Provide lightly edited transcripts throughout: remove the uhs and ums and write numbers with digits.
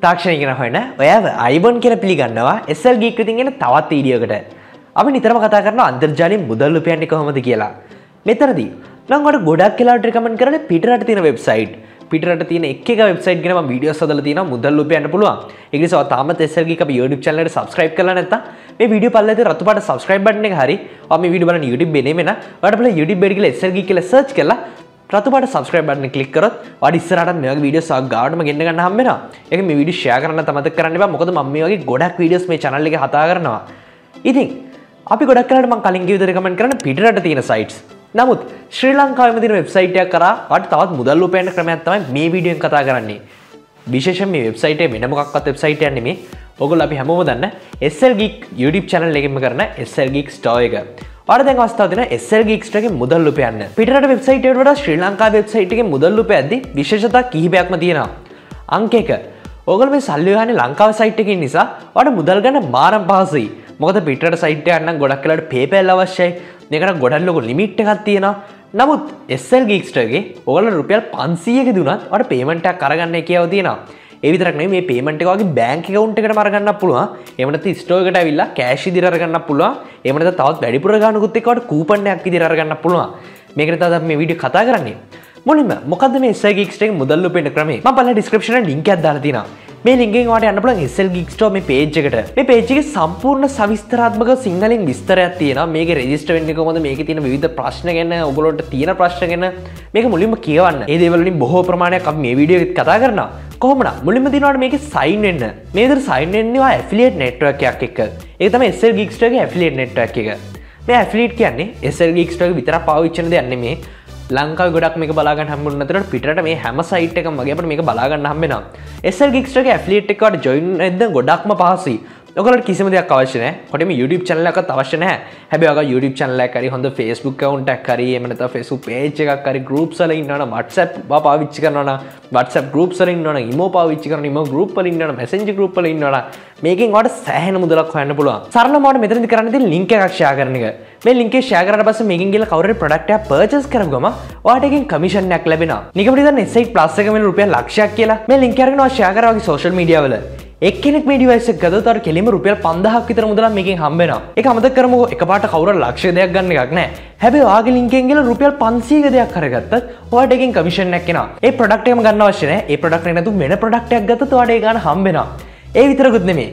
තාක්ෂණය කියන හොයන ඔයාව අයිබෝන් කියලා පිළිගන්නවා SL GEEK විදිහින් එන තවත් වීඩියෝකට. අපි නිතරම කතා කරනවා අන්තර්ජාලයෙන් මුදල් උපයන්නේ කොහොමද කියලා. මෙතනදී මම ඔයාලට ගොඩක් වෙලාවට රෙකමන්ඩ් කරන්නේ පිටරට තියෙන වෙබ්සයිට්. පිටරට තියෙන එක වෙබ්සයිට් ගැන මම වීඩියෝස් හදලා තියෙනවා මුදල් උපයන්න පුළුවන්. ඒක නිසා තාමත් SL GEEK අපේ YouTube channel එකට subscribe කරලා නැත්නම් මේ වීඩියෝ පල්ලේ තියෙන රතු පාට subscribe button එක හරි ඔයා මේ වීඩියෝ බලන YouTube එකේ නෙමෙයි නා ඔයාලට බලන්න YouTube එකට ගිහලා SL GEEK කියලා search කරලා රතු පාට subscribe button එක click කරොත් ඔයාලට ඉස්සරහට මේ වගේ වීඩියෝස් ගාවටම ගෙන්න ගන්න හම්බ වෙනවා. ඒක මේ වීඩියෝ share කරන්න තමතක කරන්න එපා. මොකද මම මේ වගේ ගොඩක් වීඩියෝස් මේ channel එකේ හදා කරනවා. ඉතින් අපි ගොඩක් කරලා මම කලින් කිව්ව විදිහට recommend කරන පිටරට තියෙන sites. නමුත් ශ්‍රී ලංකාවේම තියෙන වෙබ්සයිට් එකක් කරා ඔයාලට තවත් මුදල් උපයන්න ක්‍රමයක් තමයි මේ වීඩියෝෙන් කතා කරන්නේ. විශේෂයෙන් මේ වෙබ්සයිට් එක වෙන මොකක්වත් වෙබ්සයිට් එකක් නෙමෙයි. ඔයගොල්ලෝ අපි හැමෝම දන්න SL GEEK YouTube channel එකෙන්ම කරන SL GEEK store එක. ඔයාලට දැන් අවස්ථාව දෙනවා SL GEEK store එකෙන් මුදල් උපයන්න. පිටරට වෙබ්සයිට් එකට වඩා ශ්‍රී ලංකාවේ වෙබ්සයිට් එකෙන් මුදල් උපයද්දී විශේෂතා කිහිපයක්ම තියෙනවා. අංක 1. ඔයගොල්ලෝ මේ සල්ලි හොයන්නේ ලංකාවේ සයිට් එකකින් නිසා ඔයාලට මුදල් ගන්න මාරම් පහසුයි. මොකද පිටරට සයිට් එකක් නම් ගොඩක් වෙලාවට PayPal අවශ්‍යයි. මේකට ගොඩක් ලොකු ලිමිට් එකක් තියෙනවා. නමුත් SL GEEK store එකේ ඔයාලට රුපියල් 500ක දුනත් ඔයාලට පේමන්ට් එකක් අරගන්න කියව තියෙනවා. ඒ විතරක් නෙමෙයි මේ පේමන්ට් එක වගේ බැංක් account එකකටම අරගන්නත් පුළුවන්. එහෙම නැත්නම් ස්ටෝර් එකට ඇවිල්ලා කෑෂ් විදිහට අරගන්නත් පුළුවන්. එහෙම නැත්නම් තවත් වැඩිපුර ගානකුත් එක්ක ඔයාලට කූපන් එකක් විදිහට අරගන්නත් පුළුවන්. මේකට තමයි අපි මේ වීඩියෝ කතා කරන්නේ. මුලින්ම මොකද්ද මේ SL GEEK store එකේ මුදල් උපයන ක්‍රමය? මම පළවෙනි description එකේ link එකක් දාලා තියෙනවා. මේ link එකෙන් ඔයාලට යන්න පුළුවන් SL GEEK store මේ page එකට. මේ page එකේ සම්පූර්ණ සවිස්තරාත්මක සිංහලෙන් විස්තරයක් තියෙනවා. මේකේ register වෙන්නේ කොහොමද? මේකේ තියෙන විවිධ ප්‍රශ්න ගැන, ඔයගොල්ලන්ට තියෙන ප්‍රශ්න ගැන මේක මුලින්ම කියවන්න. ඒ දේවල් වලින් බොහෝ ප්‍රමාණයක් අපි මේ වීඩියෝ එකේ කතා කරනවා. කොහොමද? මුලින්ම දිනවලට මේකේ sign වෙන්න. මේ විදිහට sign වෙන්නේ ඔයා affiliate network එකක් එක්ක. ඒක තමයි SL GEEK store එකේ affiliate network එක. මේ affiliate කියන්නේ SL GEEK store එක විතරක් පාවිච්චි කරන දෙයක් නෙමෙයි. ලංකාවේ ගොඩක් මේක බලා ගන්න හම්බුනේ නැතරට පිටරට මේ හැම සයිට් එකම වගේ අපිට මේක බලා ගන්න හම්බ වෙනවා. SL GEEK store එකේ affiliate එකකට join වෙන්න ගොඩක්ම පහසුයි. ඔයගොල්ලන්ට කිසිම දෙයක් අවශ්‍ය නැහැ. කොටම YouTube channel එකක්වත් අවශ්‍ය නැහැ. හැබැයි ඔයගොල්ලෝ YouTube channel එකක් හරි හොඳ Facebook account එකක් හරි එහෙම නැත්නම් Facebook page එකක් හරි groups වල ඉන්නවනම් WhatsApp පාවිච්චි කරනවනම් WhatsApp groups වල ඉන්නවනම් imo පාවිච්චි කරන imo group වල ඉන්නවනම් Messenger group වල ඉන්නවනම් මේකෙන් ඔයාලට සෑහෙන මුදලක් හොයන්න පුළුවන්. සරලම ඔයාලට මෙතනදී කරන්න තියෙන්නේ link එකක් share කරන එක. මේ link එක share කරාට පස්සේ මේකෙන් ගිහලා කවුරු හරි product එකක් purchase කරපු ගම ඔයාලට එකෙන් commission එකක් ලැබෙනවා. නිකම්ම ඉතින් S8 plus එක මෙන්න රුපියල් ලක්ෂයක් කියලා. මේ link එක අරගෙන ඔයා share කරා වගේ social media වල එක්කෙනෙක් මේ ඩිවයිස් එක ගත්තොත් අර කෙලින්ම රුපියල් 5000ක් විතර මුදලක් මේකෙන් හම්බ වෙනවා. ඒක අමතක කරමුකෝ එකපාරට කවුරු ලක්ෂ දෙයක් ගන්න එකක් නෑ. හැබැයි ඔයාගේ link එකෙන් ගිහලා රුපියල් 500ක දෙයක් කරගත්තත් ඔයාට එකෙන් commission එකක් එනවා. ඒ product එකම ගන්න අවශ්‍ය නෑ. ඒ product එක නැතුව වෙන product එකක් ගත්තොත් ඔයාට ඒ ගාන හම්බ වෙනවා. ඒ විතරකුත් නෙමෙයි.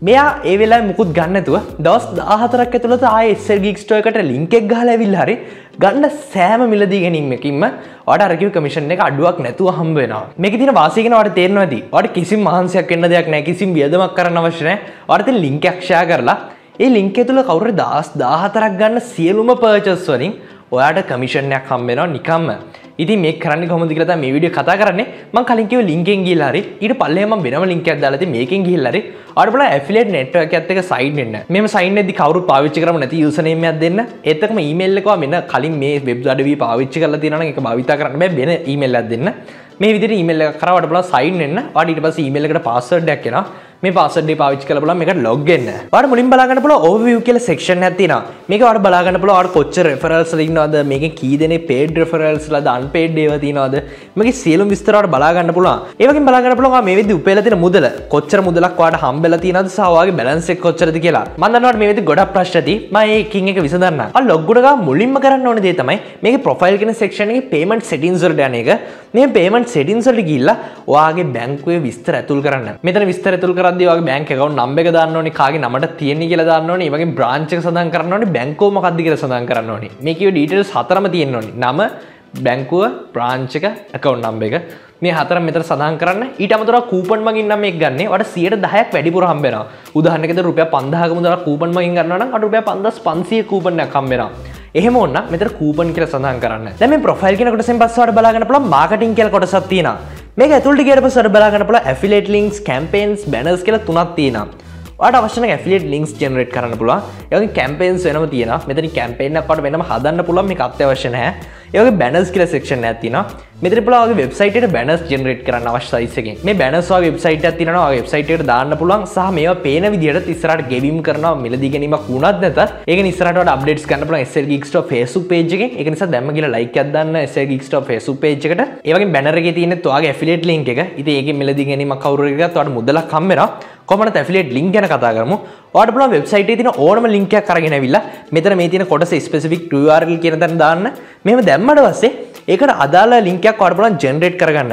මෙයා ඒ වෙලාවේ මුකුත් ගන්න නැතුව දවස් 14ක් ඇතුළත ආයේ SL GEEK store එකට link එක ගහලා ඇවිල්ලා හරි ගන්න සෑම මිලදී ගැනීමකින්ම ඔයාට අර කිව්ව commission එක අඩුවක් නැතුව හම්බ වෙනවා. මේකේ තියෙන වාසිය ගැන ඔයාට තේරෙනවා ඇති. ඔයාට කිසිම මහන්සියක් වෙන්න දෙයක් නැහැ. කිසිම වියදමක් කරන්න අවශ්‍ය නැහැ. ඔයාට තියෙන link එකක් share කරලා ඒ link එක තුල කවුරු හරි 14ක් ගන්න සියලුම purchase වලින් ඔයාට commission එකක් හම්බ වෙනවා නිකම්ම. ඉතින් මේක කරන්නේ කොහොමද කියලා තමයි මේ වීඩියෝ කතා කරන්නේ. මම කලින් කිව්ව link එකෙන් ගිහලා හරි ඊට පල්ලෙහා මම වෙනම link එකක් දාලා තියෙන්නේ මේකෙන් ගිහලා හරි ඔයාලට බලන්න affiliate network එකත් එක්ක sign වෙන්න. මෙහෙම sign වෙද්දි කවුරුත් පාවිච්චි කරමු නැති user name එකක් දෙන්න. ඒත් එක්කම email එක මෙන්න කලින් මේ web අඩවිය පාවිච්චි කරලා තියෙනවා නම් ඒක භාවිතා කරන්න බෑ වෙන email එකක් දෙන්න. මේ විදිහට email එකක් කරා ඔයාලට බලන්න sign වෙන්න. ඔයාලට ඊට පස්සේ email එකට password එකක් එනවා. මේ password එක පාවිච්චි කරලා බලන්න මේකට log වෙන්න. ඔයාලට මුලින් බලා ගන්න පුළුවන් overview කියලා section එකක් තියෙනවා. මේක ඔයාලට බලා ගන්න පුළුවන් ඔයාලට කොච්චර referrals වල ඉන්නවද, මේකේ කී දෙනෙක් paid referrals වලද, unpaid ඒවා තියෙනවද, මේකේ සියලුම විස්තර ඔයාලට බලා ගන්න පුළුවන්. ඒ වගේම බලා ගන්න පුළුවන් ඔයා මේ වෙද්දි උපයලා තියෙන මුදල, කොච්චර මුදලක් ඔයාලට හම්බෙලා තියෙනවද සහ ඔයාගේ balance එක කොච්චරද කියලා. මම දන්නවා මේ වෙද්දි ගොඩක් ප්‍රශ්න ඇති. මම ඒකින් එක විසඳන්නම්. ඔයා log උඩ ගා මුලින්ම කරන්න ඕනේ දේ තමයි මේකේ profile කියන section එකේ payment settings වලට යන එක. මේ payment settings වලට ගිහිල්ලා ඔයාගේ බැංකුවේ විස්තර ඇතුල් කරන්න. මෙතන විස්තර ඇතුල් කරද්දී ඔයාගේ bank account number එක දාන්න ඕනේ, කාගේ නමට තියෙන්නේ කියලා දාන්න ඕනේ, ඒ වගේම branch එක සඳහන් කරන්න ඕනේ, බැංකුව මොකක්ද කියලා සඳහන් කරන්න ඕනේ. මේ කියව details හතරම තියෙන්න ඕනේ. නම, බැංකුව, branch එක, account number එක. මේ හතරම මෙතන සඳහන් කරන්න. ඊට අමතරව කූපන් මගින් නම් මේක ගන්නෙ. ඔයාලට 10%ක් වැඩිපුර හම්බ වෙනවා. උදාහරණයකට රුපියල් 5000ක මුදලක් කූපන් මගින් ගන්නවා නම් අර රුපියල් 5500 කූපන් එකක් හම්බ වෙනවා. එහෙම වුණා මෙතන කූපන් කියලා සඳහන් කරන්න. දැන් මේ ප්‍රොෆයිල් කියන කොටසෙන් පස්සේ ඔයාලට බලා ගන්න පුළුවන් මාකටිං කියලා කොටසක් තියෙනවා. මේක ඇතුළට ගියට පස්සේ ඔයාලට බලා ගන්න පුළුවන් affiliate links, campaigns, banners කියලා තුනක් තියෙනවා. ඔයාලට අවශ්‍ය නම් affiliate links generate කරන්න පුළුවන්. ඒ වගේ campaigns වෙනම තියෙනවා. මෙතන campaign එකක් ඔයාලට වෙනම හදන්න පුළුවන්. මේක අත්‍යවශ්‍ය නැහැ. ඒ වගේ බැනර්ස් කියලා සෙක්ෂන් එකක් තියෙනවා. මෙතන පුළුවන් ඔයගේ වෙබ්සයිට් එකට බැනර්ස් ජෙනරේට් කරන්න අවශ්‍ය සයිස් එකකින්. මේ බැනර්ස් වගේ වෙබ්සයිට් එකක් තියෙනවා. ඔය වෙබ්සයිට් එකට දාන්න පුළුවන් සහ මේවා පේන විදිහට ඉස්සරහට ගෙවීම් කරනවා මිලදී ගැනීමක් වුණත් නැතත් ඒක ඉස්සරහට වඩා අප්ඩේට්ස් ගන්න පුළුවන් SL Geek Store Facebook page එකෙන්. ඒක නිසා දැම්ම ගිහලා ලයික් එකක් දාන්න SL Geek Store Facebook page එකට. ඒ වගේම බැනර් එකේ තියෙන ඔයාගේ ඇෆිලියේට් link එක. ඉතින් ඒකෙන් මිලදී ගැනීමක් කවුරු හරි ගත්තොත් ඔයාලට මුදලක් හම්බ වෙනවා. කොහොමද ඇෆිලියේට් link ගැන කතා කරමු. ඔයාලට පුළුවන් වෙබ්සයිට් එකේ තියෙන ඕනම link එකක් අරගෙන ඇවිල්ලා මෙතන මේ තියෙන කොටස specific to URL කියන තැන දාන්න. මෙහෙම දැම්මට පස්සේ ඒකට අදාළ link එකක් ඔයාලට පුළුවන් generate කරගන්න.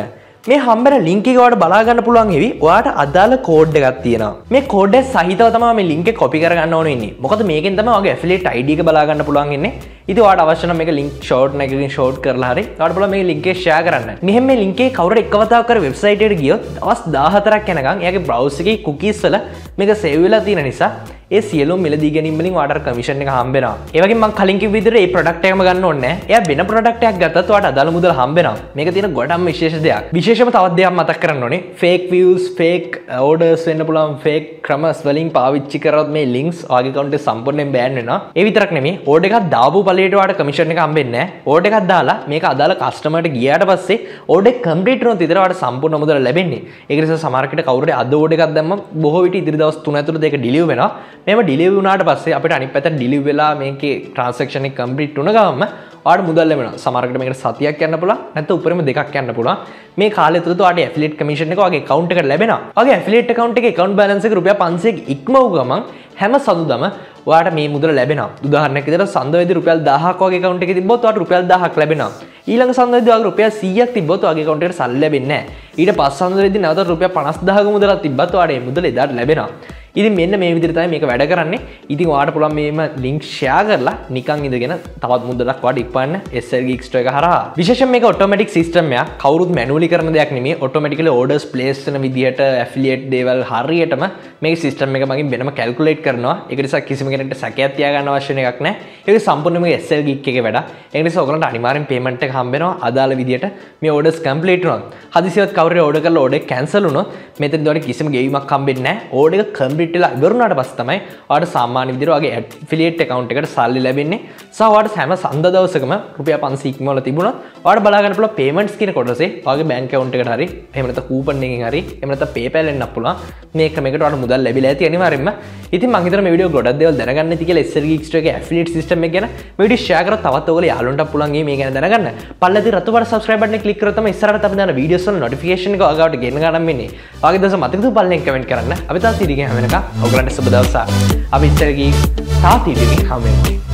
මේ හම්බෙන link එක ඔයාලට බලා ගන්න පුළුවන් වෙවි. ඔයාලට අදාළ code එකක් තියෙනවා. මේ code එක සහිතව තමයි මේ link එක copy කරගන්න ඕනේ ඉන්නේ. මොකද මේකෙන් තමයි ඔයාගේ affiliate ID එක බලා ගන්න පුළුවන් ඉන්නේ. ඉතින් ඔයාලට අවශ්‍ය නම් මේක link short එකකින් short කරලා හරි ඔයාලට පුළුවන් මේ link එක share කරන්න. මෙහෙම මේ link එක කවුරුහරි එකවතාවක් කර website එකට ගියොත් දවස් 14ක් යනකම් එයාගේ browser එකේ cookies වල මේක save වෙලා තියෙන නිසා ඒ සියලුම මිලදී ගැනීම වලින් ඔයාලට කමිෂන් එක හම්බ වෙනවා. ඒ වගේම මම කලින් කිව්ව විදිහට මේ ප්‍රොඩක්ට් එකම ගන්න ඕනේ නැහැ. එයා වෙන ප්‍රොඩක්ට් එකක් ගත්තත් ඔයාලට අදාළ මුදල හම්බ වෙනවා. මේක තියෙන ගොඩක්ම විශේෂ දෙයක්. විශේෂම තවත් දෙයක් මතක් කරන්න ඕනේ. fake views, fake orders වෙන්න පුළුවන් fake ක්‍රමස් වලින් පාවිච්චි කරොත් මේ links ඔයාගේ account එක සම්පූර්ණයෙන් බෑන් වෙනවා. ඒ විතරක් නෙමෙයි order එකක් දාපු ඵලයට ඔයාලට කමිෂන් එක හම්බෙන්නේ නැහැ. order එකක් දාලා මේක අදාළ කස්ටමර්ට ගියාට පස්සේ order එක complete වුණොත් විතර ඔයාලට සම්පූර්ණ මුදල ලැබෙන්නේ. ඒක නිසා සමහරකට කවුරු හරි අද order එකක් දැම්මම බොහෝ විට ඉදිරි දවස් 3 ඇතුළත ඒක deliver වෙනවා. මේව deliver වුණාට පස්සේ අපිට අනිත් පැත්තට deliver වෙලා මේකේ transaction එක complete වුණ ගමන්ම ඔයාලට මුදල් ලැබෙනවා. සමහරකට මේකට සතියක් යන්න පුළුවන් නැත්නම් උපරිම දෙකක් යන්න පුළුවන්. මේ කාලය තුලත් ඔයාලට affiliate commission එක ඔයාගේ account එකට ලැබෙනවා. ඔයාගේ affiliate account එකේ account balance එක රුපියල් 500ක ඉක්මවු ගමන් හැම සතුටම ඔයාලට මේ මුදල ලැබෙනවා. උදාහරණයක් විදිහට සඳවේදී රුපියල් 1000ක් ඔයාගේ account එකේ තිබ්බොත් ඔයාලට රුපියල් 1000ක් ලැබෙනවා. ඊළඟ සඳවේදී ඔයාලට රුපියල් 100ක් තිබ්බොත් ඔයාගේ account එකට සල්ලි ලැබෙන්නේ නැහැ. ඊට පස්සේ සඳවේදී නැවත රුපියල් 50000ක මුදලක් තිබ්බත් ඔයාලට මේ මුදල එදාට ලැබෙනවා. ඉතින් මෙන්න මේ විදිහට තමයි මේක වැඩ කරන්නේ. ඉතින් ඔයාලට පුළුවන් මේම link share කරලා නිකන් ඉඳගෙන තවත් මුදලක් ඔයාලට ඉක්පන්න SL Geek Store එක හරහා. විශේෂයෙන් මේක automatic system එකක්. කවුරුත් manually කරන දෙයක් නෙමෙයි. automatically orders place වෙන විදිහට affiliate දේවල් හරියටම මේක system එක මගින් වෙනම calculate කරනවා. ඒක නිසා කිසිම කෙනෙක්ට සැකයක් තියාගන්න අවශ්‍ය එකක් නැහැ. ඒක සම්පූර්ණයෙන්ම SL Geek එකේ වැඩ. ඒක නිසා ඔයගලන්ට අනිවාර්යෙන් payment එක හම්බ වෙනවා අදාළ විදිහට මේ orders complete වුණොත්. හදිසියෙත් කවුරු හරි order කරලා order cancel වුණොත් මෙතනදී ඔයාලට කිසිම ගෙවීමක් හම්බෙන්නේ නැහැ. order එක complete වෙලා ඉවරුණාට පස්සේ තමයි ඔයාලට සාමාන්‍ය විදිහට ඔයාගේ affiliate account එකට සල්ලි ලැබෙන්නේ. සහ ඔයාලට හැම සඳ දවසකම රුපියල් 500 ඉක්මවලා තිබුණොත් ඔයාලට බලා ගන්න පුළුවන් payments කියන කොටසේ ඔයාගේ bank account එකට හරි එහෙම නැත්නම් coupon එකකින් හරි එහෙම නැත්නම් PayPal එන්නත් පුළුවන්. මේ ක්‍රමයකට ඔයාලට මුදල් ලැබිලා ඇති අනිවාර්යෙන්ම. ඉතින් මම හිතනවා මේ වීඩියෝ ගොඩක් දේවල් දැනගන්න ඇති කියලා SL Geek Store එකේ affiliate system එක ගැන මේ වීඩියෝ share කරලා තවත් ඔයගොල්ලෝ යාළුවන්ට පුළුවන් මේ ගැන දැනගන්න. පල්ලෙදී රතු පාට subscribe button එක click කරලා තමයි ඉස්සරහට අපි දාන videos වල notification එක ඔයාලට ගෙන්න ගන්න වෙන්නේ. ඔයාගේ දවස මතක තව පල්ලෙන් comment කරන්න. අපි තාත් ඉරිගෙන හැම වෙනකම් ඔයගලන්ට සුබ දවසක්. අපි SL Geek තාත් ඉරිගෙන හැම වෙනකම්